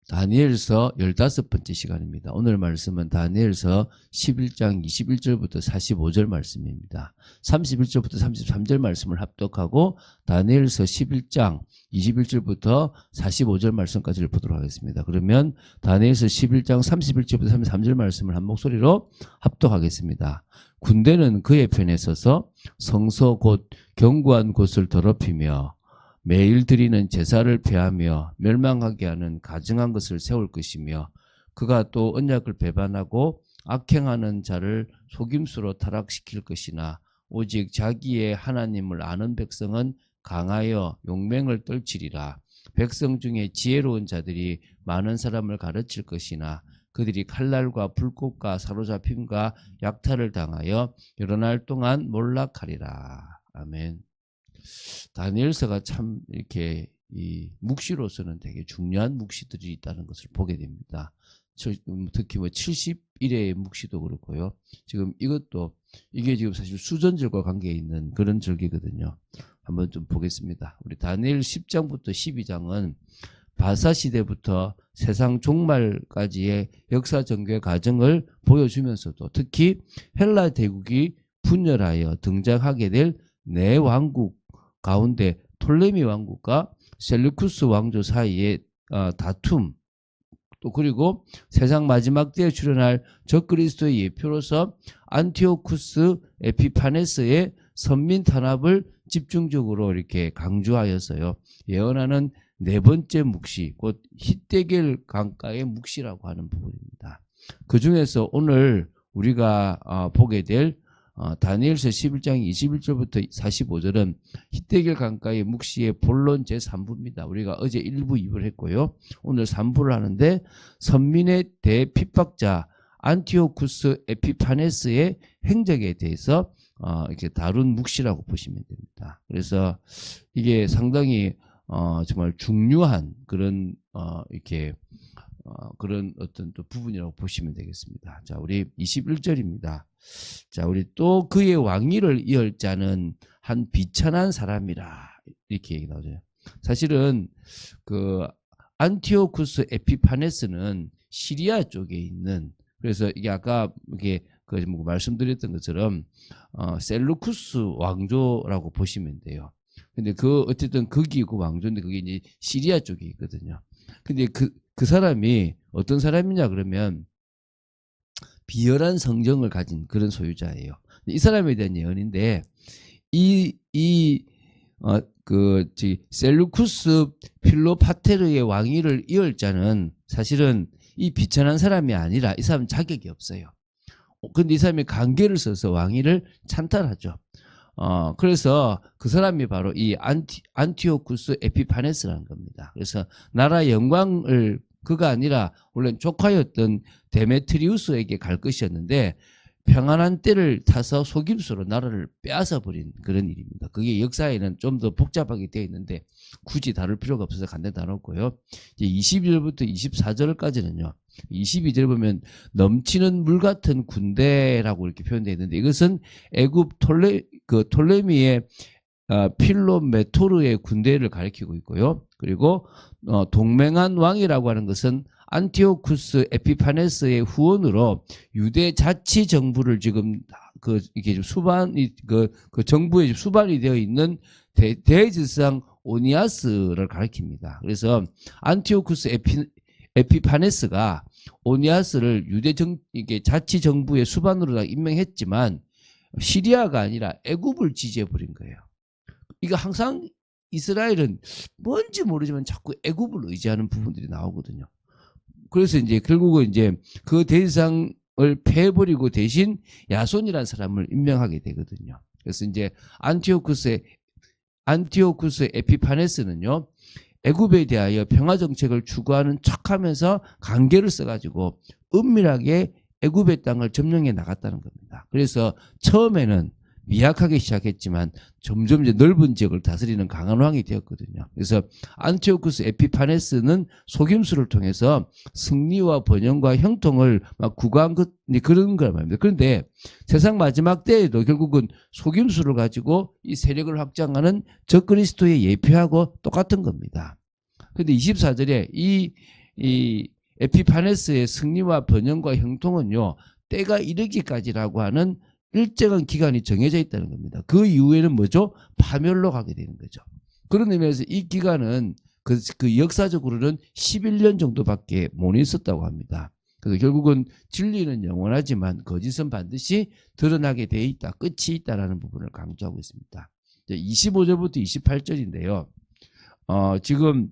다니엘서 15번째 시간입니다. 오늘 말씀은 다니엘서 11장 21절부터 45절 말씀입니다. 31절부터 33절 말씀을 합독하고 다니엘서 11장 21절부터 45절 말씀까지를 보도록 하겠습니다. 그러면 다니엘서 11장 31절부터 33절 말씀을 한 목소리로 합독하겠습니다. 군대는 그의 편에 서서 성소 곧 견고한 곳을 더럽히며 매일 드리는 제사를 폐하며 멸망하게 하는 가증한 것을 세울 것이며 그가 또 언약을 배반하고 악행하는 자를 속임수로 타락시킬 것이나 오직 자기의 하나님을 아는 백성은 강하여 용맹을 떨치리라. 백성 중에 지혜로운 자들이 많은 사람을 가르칠 것이나 그들이 칼날과 불꽃과 사로잡힘과 약탈을 당하여 여러 날 동안 몰락하리라. 아멘. 다니엘서가 참 이렇게 이 묵시로서는 되게 중요한 묵시들이 있다는 것을 보게 됩니다. 특히 뭐 70일의 묵시도 그렇고요. 지금 이것도 이게 지금 사실 수전절과 관계에 있는 그런 절기거든요. 한번 좀 보겠습니다. 우리 다니엘 10장부터 12장은 바사 시대부터 세상 종말까지의 역사 전개 과정을 보여주면서도 특히 헬라 대국이 분열하여 등장하게 될 네 왕국 가운데 톨레미 왕국과 셀루쿠스 왕조 사이의 다툼, 또 그리고 세상 마지막 때에 출현할 적그리스도의 예표로서 안티오쿠스 에피파네스의 선민 탄압을 집중적으로 이렇게 강조하였어요. 예언하는 네 번째 묵시, 곧 히데겔 강가의 묵시라고 하는 부분입니다. 그 중에서 오늘 우리가 보게 될 다니엘서 11장 21절부터 45절은 히데겔 강가의 묵시의 본론 제3부입니다. 우리가 어제 1부, 2부를 했고요. 오늘 3부를 하는데 선민의 대핍박자 안티오쿠스 에피파네스의 행적에 대해서 이렇게 다룬 묵시라고 보시면 됩니다. 그래서 이게 상당히 정말 중요한 그런 이렇게 그런 어떤 또 부분이라고 보시면 되겠습니다. 자, 우리 21절입니다. 자, 우리 또 그의 왕위를 이을 자는 한 비천한 사람이라 이렇게 얘기 나오죠. 사실은 그 안티오쿠스 에피파네스는 시리아 쪽에 있는, 그래서 이게 아까 이게 그 말씀드렸던 것처럼 셀루쿠스 왕조라고 보시면 돼요. 근데 그 어쨌든 거기 그 왕조인데 그게 이제 시리아 쪽에 있거든요. 근데 그 사람이 어떤 사람이냐 그러면 비열한 성정을 가진 그런 소유자예요. 이 사람에 대한 예언인데 셀루쿠스 필로파테르의 왕위를 이을 자는 사실은 이 비천한 사람이 아니라 이 사람은 자격이 없어요. 근데 이 사람이 간계를 써서 왕위를 찬탈하죠. 그래서 그 사람이 바로 이 안티오쿠스 에피파네스라는 겁니다. 그래서 나라 영광을 그가 아니라 원래 조카였던 데메트리우스에게 갈 것이었는데 평안한 때를 타서 속임수로 나라를 빼앗아 버린 그런 일입니다. 그게 역사에는 좀 더 복잡하게 되어 있는데 굳이 다룰 필요가 없어서 간단히 다뤘고요. 이제 22절부터 24절까지는요. 22절 보면 넘치는 물 같은 군대라고 이렇게 표현되어 있는데 이것은 애굽 톨레미의 필로메토르의 군대를 가리키고 있고요. 그리고 동맹한 왕이라고 하는 것은 안티오쿠스 에피파네스의 후원으로 유대 자치 정부를 지금 이게 수반이 그 정부에 수반이 되어 있는 대제사장 오니아스를 가리킵니다. 그래서 안티오쿠스 에피파네스가 오니아스를 유대 이게 자치 정부의 수반으로 임명했지만 시리아가 아니라 애굽을 지지해 버린 거예요. 이거 항상 이스라엘은 뭔지 모르지만 자꾸 애굽을 의지하는 부분들이 나오거든요. 그래서 이제 결국은 이제 그 대상을 패버리고 대신 야손이라는 사람을 임명하게 되거든요. 그래서 이제 안티오쿠스 에피파네스는요, 애굽에 대하여 평화 정책을 추구하는 척하면서 관계를 써가지고 은밀하게 애굽의 땅을 점령해 나갔다는 겁니다. 그래서 처음에는 미약하게 시작했지만 점점 이제 넓은 지역을 다스리는 강한 왕이 되었거든요. 그래서 안티오쿠스 에피파네스는 속임수를 통해서 승리와 번영과 형통을 막 구가한 그런 거란 말입니다. 그런데 세상 마지막 때에도 결국은 속임수를 가지고 이 세력을 확장하는 적그리스도의 예표하고 똑같은 겁니다. 그런데 24절에 이 에피파네스의 승리와 번영과 형통은요, 때가 이르기까지라고 하는 일정한 기간이 정해져 있다는 겁니다. 그 이후에는 뭐죠? 파멸로 가게 되는 거죠. 그런 의미에서 이 기간은 그 역사적으로는 11년 정도밖에 못 있었다고 합니다. 그래서 결국은 진리는 영원하지만 거짓은 반드시 드러나게 돼 있다, 끝이 있다라는 부분을 강조하고 있습니다. 25절부터 28절인데요. 지금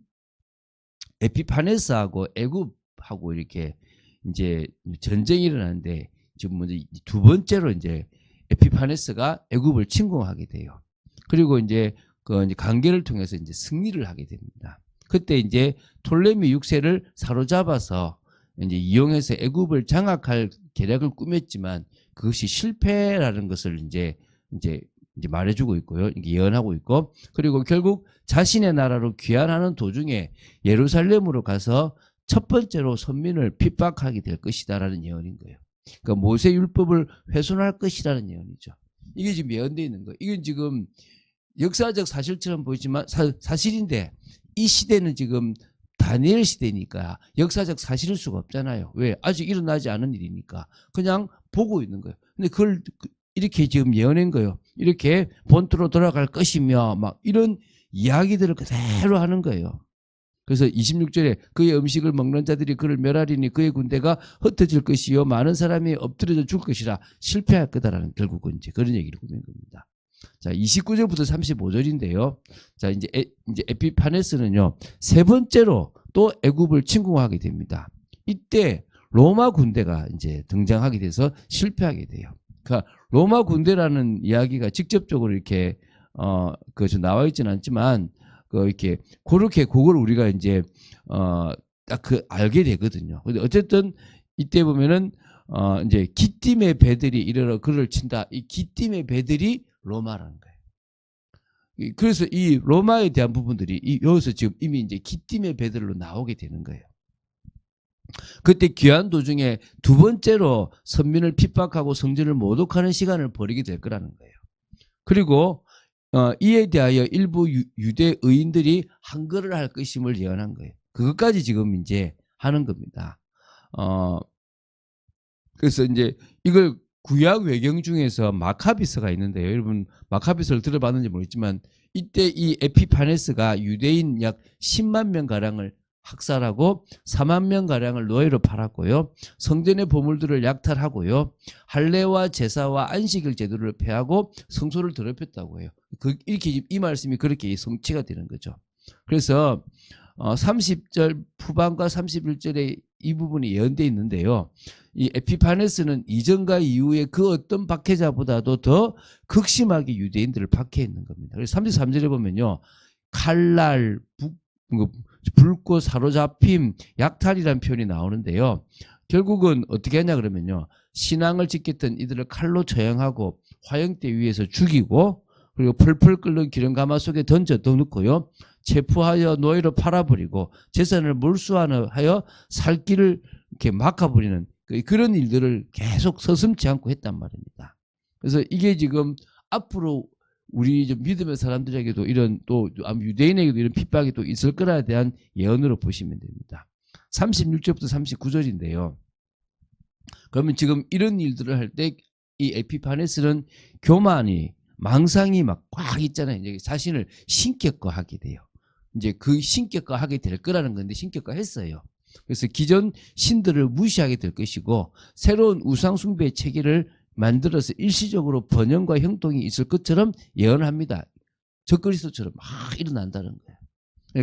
에피파네스하고 애굽하고 이렇게 이제 전쟁이 일어나는데 지금 먼저 두 번째로 이제 에피파네스가 애굽을 침공하게 돼요. 그리고 이제 그 이제 관계를 통해서 이제 승리를 하게 됩니다. 그때 이제 톨레미 6세를 사로잡아서 이제 이용해서 애굽을 장악할 계략을 꾸몄지만 그것이 실패라는 것을 이제 말해주고 있고요. 예언하고 있고, 그리고 결국 자신의 나라로 귀환하는 도중에 예루살렘으로 가서 첫 번째로 선민을 핍박하게 될 것이다라는 예언인 거예요. 그러니까 모세 율법을 훼손할 것이라는 예언이죠. 이게 지금 예언되어 있는 거예요. 이건 지금 역사적 사실처럼 보이지만 사실인데 이 시대는 지금 다니엘 시대니까 역사적 사실일 수가 없잖아요. 왜? 아직 일어나지 않은 일이니까 그냥 보고 있는 거예요. 근데 그걸 이렇게 지금 예언한 거예요. 이렇게 본토로 돌아갈 것이며 막 이런 이야기들을 그대로 하는 거예요. 그래서 26절에 그의 음식을 먹는 자들이 그를 멸하리니 그의 군대가 흩어질 것이요 많은 사람이 엎드려져 죽을 것이라 실패할 거다라는 결국은 이제 그런 얘기를 꾸민 겁니다. 자, 29절부터 35절인데요. 자, 이제 에피파네스는요, 세 번째로 또 애굽을 침공하게 됩니다. 이때 로마 군대가 이제 등장하게 돼서 실패하게 돼요. 그러니까 로마 군대라는 이야기가 직접적으로 이렇게 좀 나와 있지는 않지만 이렇게 그렇게 그걸 우리가 이제 딱 알게 되거든요. 근데 어쨌든 이때 보면은 이제 기띔의 배들이 이르러 그를 친다. 이 기띔의 배들이 로마라는 거예요. 그래서 이 로마에 대한 부분들이 여기서 지금 이미 이제 기띔의 배들로 나오게 되는 거예요. 그때 귀환 도중에 두 번째로 선민을 핍박하고 성전을 모독하는 시간을 벌이게 될 거라는 거예요. 그리고 이에 대하여 일부 유대 의인들이 항거를 할 것임을 예언한 거예요. 그것까지 지금 이제 하는 겁니다. 그래서 이제 이걸 구약 외경 중에서 마카비서가 있는데요. 여러분 마카비서를 들어봤는지 모르겠지만 이때 이 에피파네스가 유대인 약 10만 명 가량을 학살하고 4만 명 가량을 노예로 팔았고요. 성전의 보물들을 약탈하고요. 할례와 제사와 안식일 제도를 폐하고 성소를 더럽혔다고 해요. 이렇게 이 말씀이 그렇게 성취가 되는 거죠. 그래서 30절 후반과 31절에 이 부분이 예언되어 있는데요. 이 에피파네스는 이전과 이후에 그 어떤 박해자보다도 더 극심하게 유대인들을 박해했는 겁니다. 그래서 33절에 보면요. 칼날, 붉고 사로잡힘, 약탈이라는 표현이 나오는데요. 결국은 어떻게 하냐 그러면요. 신앙을 지켰던 이들을 칼로 처형하고 화형대 위에서 죽이고 그리고 펄펄 끓는 기름가마 속에 던져 넣고요. 체포하여 노예로 팔아버리고 재산을 몰수하여 살 길을 이렇게 막아버리는 그런 일들을 계속 서슴지 않고 했단 말입니다. 그래서 이게 지금 앞으로 우리 믿음의 사람들에게도 이런 또 유대인에게도 이런 핍박이 또 있을 거라에 대한 예언으로 보시면 됩니다. 36절부터 39절인데요. 그러면 지금 이런 일들을 할 때 이 에피파네스는 교만이 망상이 막 꽉 있잖아요. 이제 자신을 신격화하게 돼요. 이제 그 신격화하게 될 거라는 건데 신격화했어요. 그래서 기존 신들을 무시하게 될 것이고 새로운 우상숭배의 체계를 만들어서 일시적으로 번영과 형통이 있을 것처럼 예언합니다. 적그리스도처럼 막 일어난다는 거예요.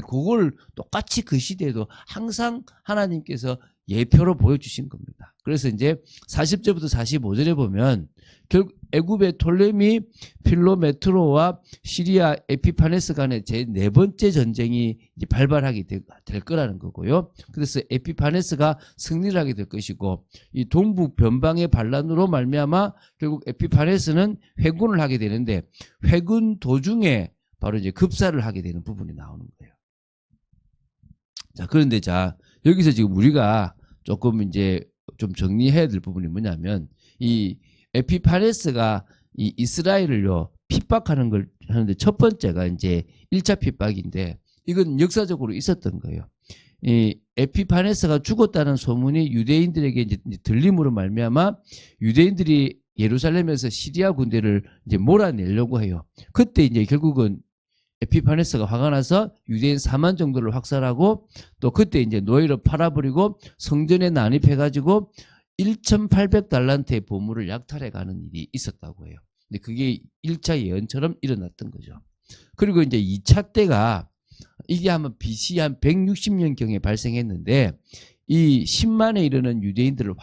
그걸 똑같이 그 시대에도 항상 하나님께서 예표로 보여주신 겁니다. 그래서 이제 40절부터 45절에 보면 결국 애굽의 톨레미 필로메트로와 시리아 에피파네스 간의 제 네 번째 전쟁이 이제 발발하게 될 거라는 거고요. 그래서 에피파네스가 승리를 하게 될 것이고 이 동북 변방의 반란으로 말미암아 결국 에피파네스는 회군을 하게 되는데 회군 도중에 바로 이제 급사를 하게 되는 부분이 나오는 거예요. 자, 그런데 여기서 지금 우리가 조금 이제 좀 정리해야 될 부분이 뭐냐면 이 에피파네스가 이 이스라엘을요 핍박하는 걸 하는데 첫 번째가 이제 1차 핍박인데 이건 역사적으로 있었던 거예요. 이 에피파네스가 죽었다는 소문이 유대인들에게 이제 들림으로 말미암아 유대인들이 예루살렘에서 시리아 군대를 이제 몰아내려고 해요. 그때 이제 결국은 에피파네스가 화가 나서 유대인 4만 정도를 확살하고 또 그때 이제 노예로 팔아버리고 성전에 난입해가지고 1,800달란트의 보물을 약탈해가는 일이 있었다고 해요. 근데 그게 1차 예언처럼 일어났던 거죠. 그리고 이제 2차 때가 이게 아마 BC 한 160년경에 발생했는데 이 10만에 이르는 유대인들을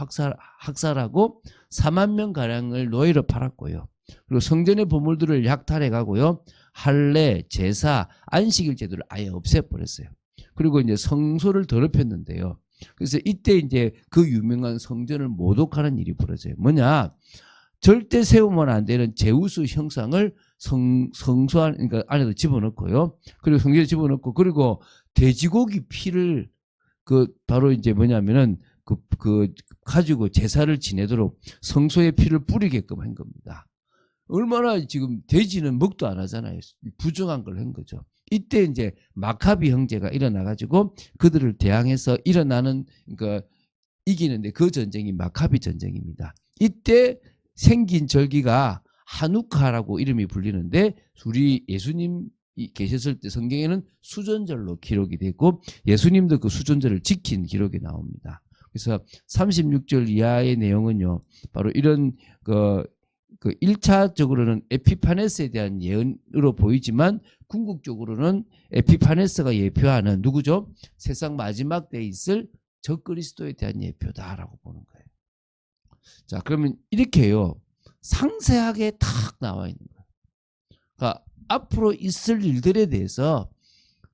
학살하고 4만 명가량을 노예로 팔았고요. 그리고 성전의 보물들을 약탈해 가고요. 할례, 제사, 안식일 제도를 아예 없애버렸어요. 그리고 이제 성소를 더럽혔는데요. 그래서 이때 이제 그 유명한 성전을 모독하는 일이 벌어져요. 뭐냐? 절대 세우면 안 되는 제우스 형상을 성소 그러니까 안에도 집어넣고요. 그리고 성전에 집어넣고 그리고 돼지고기 피를 바로 이제 뭐냐면은 가지고 제사를 지내도록 성소에 피를 뿌리게끔 한 겁니다. 얼마나 지금 돼지는 먹도 안 하잖아요. 부정한 걸 한 거죠. 이때 이제 마카비 형제가 일어나가지고 그들을 대항해서 일어나는 그러니까 이기는데 그 전쟁이 마카비 전쟁입니다. 이때 생긴 절기가 하누카라고 이름이 불리는데 우리 예수님 계셨을 때 성경에는 수전절로 기록이 되고 예수님도 그 수전절을 지킨 기록이 나옵니다. 그래서 36절 이하의 내용은요. 바로 이런 그 1차적으로는 에피파네스에 대한 예언으로 보이지만 궁극적으로는 에피파네스가 예표하는 누구죠? 세상 마지막 때에 있을 적그리스도에 대한 예표다라고 보는 거예요. 자, 그러면 이렇게요. 상세하게 탁 나와 있는 거예요. 그러니까 앞으로 있을 일들에 대해서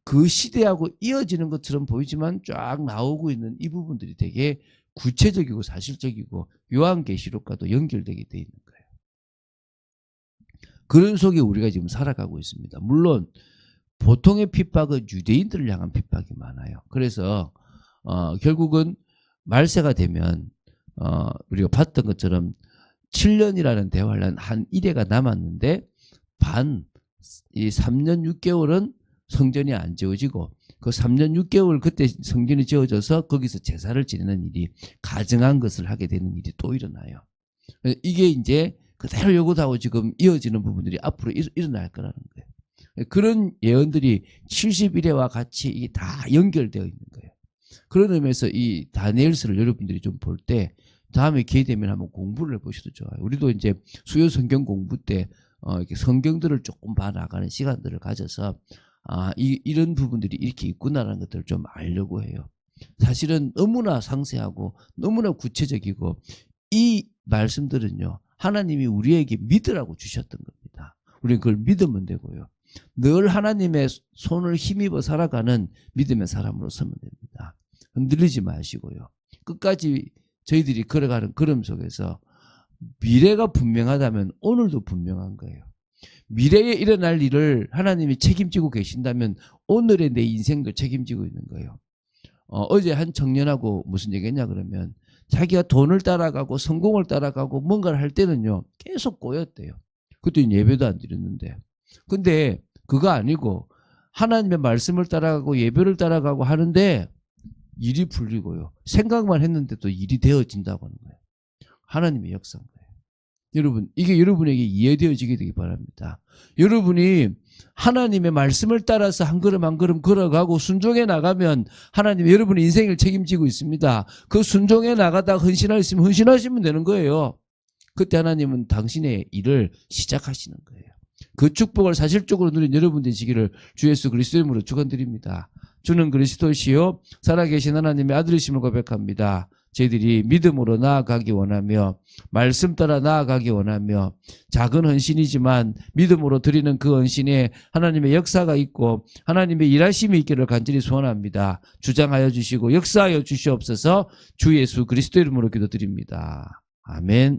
그 시대하고 이어지는 것처럼 보이지만 쫙 나오고 있는 이 부분들이 되게 구체적이고 사실적이고 요한계시록과도 연결되게 돼 있는 거예요. 그런 속에 우리가 지금 살아가고 있습니다. 물론 보통의 핍박은 유대인들을 향한 핍박이 많아요. 그래서 결국은 말세가 되면 우리가 봤던 것처럼 7년이라는 대환란 한 1회가 남았는데 이 3년 6개월은 성전이 안 지어지고 그 3년 6개월 그때 성전이 지어져서 거기서 제사를 지내는 일이 가증한 것을 하게 되는 일이 또 일어나요. 이게 이제 그대로 요것하고 지금 이어지는 부분들이 앞으로 일어날 거라는 거예요. 그런 예언들이 71회와 같이 이게 다 연결되어 있는 거예요. 그런 의미에서 이 다니엘서를 여러분들이 좀 볼 때 다음에 기회 되면 한번 공부를 해보셔도 좋아요. 우리도 이제 수요 성경 공부 때 이렇게 성경들을 조금 봐나가는 시간들을 가져서 이런 부분들이 이렇게 있구나라는 것들을 좀 알려고 해요. 사실은 너무나 상세하고 너무나 구체적이고 이 말씀들은요. 하나님이 우리에게 믿으라고 주셨던 겁니다. 우리는 그걸 믿으면 되고요. 늘 하나님의 손을 힘입어 살아가는 믿음의 사람으로 서면 됩니다. 흔들리지 마시고요. 끝까지 저희들이 걸어가는 걸음 속에서 미래가 분명하다면 오늘도 분명한 거예요. 미래에 일어날 일을 하나님이 책임지고 계신다면 오늘의 내 인생도 책임지고 있는 거예요. 어제 한 청년하고 무슨 얘기했냐 그러면 자기가 돈을 따라가고 성공을 따라가고 뭔가를 할 때는요 계속 꼬였대요. 그때 예배도 안 드렸는데 근데 그거 아니고 하나님의 말씀을 따라가고 예배를 따라가고 하는데 일이 풀리고요. 생각만 했는데도 일이 되어진다고 하는 거예요. 하나님의 역사인 거예요. 여러분 이게 여러분에게 이해되어지게 되기 바랍니다. 여러분이 하나님의 말씀을 따라서 한 걸음 한 걸음 걸어가고 순종해 나가면 하나님이 여러분의 인생을 책임지고 있습니다. 그 순종해 나가다가 헌신하시면 헌신하시면 되는 거예요. 그때 하나님은 당신의 일을 시작하시는 거예요. 그 축복을 사실적으로 누린 여러분 되시기를 주 예수 그리스도 이름으로 축원드립니다. 주는 그리스도시요 살아계신 하나님의 아들이심을 고백합니다. 저희들이 믿음으로 나아가기 원하며 말씀 따라 나아가기 원하며 작은 헌신이지만 믿음으로 드리는 그 헌신에 하나님의 역사가 있고 하나님의 일하심이 있기를 간절히 소원합니다. 주장하여 주시고 역사하여 주시옵소서. 주 예수 그리스도 이름으로 기도드립니다. 아멘.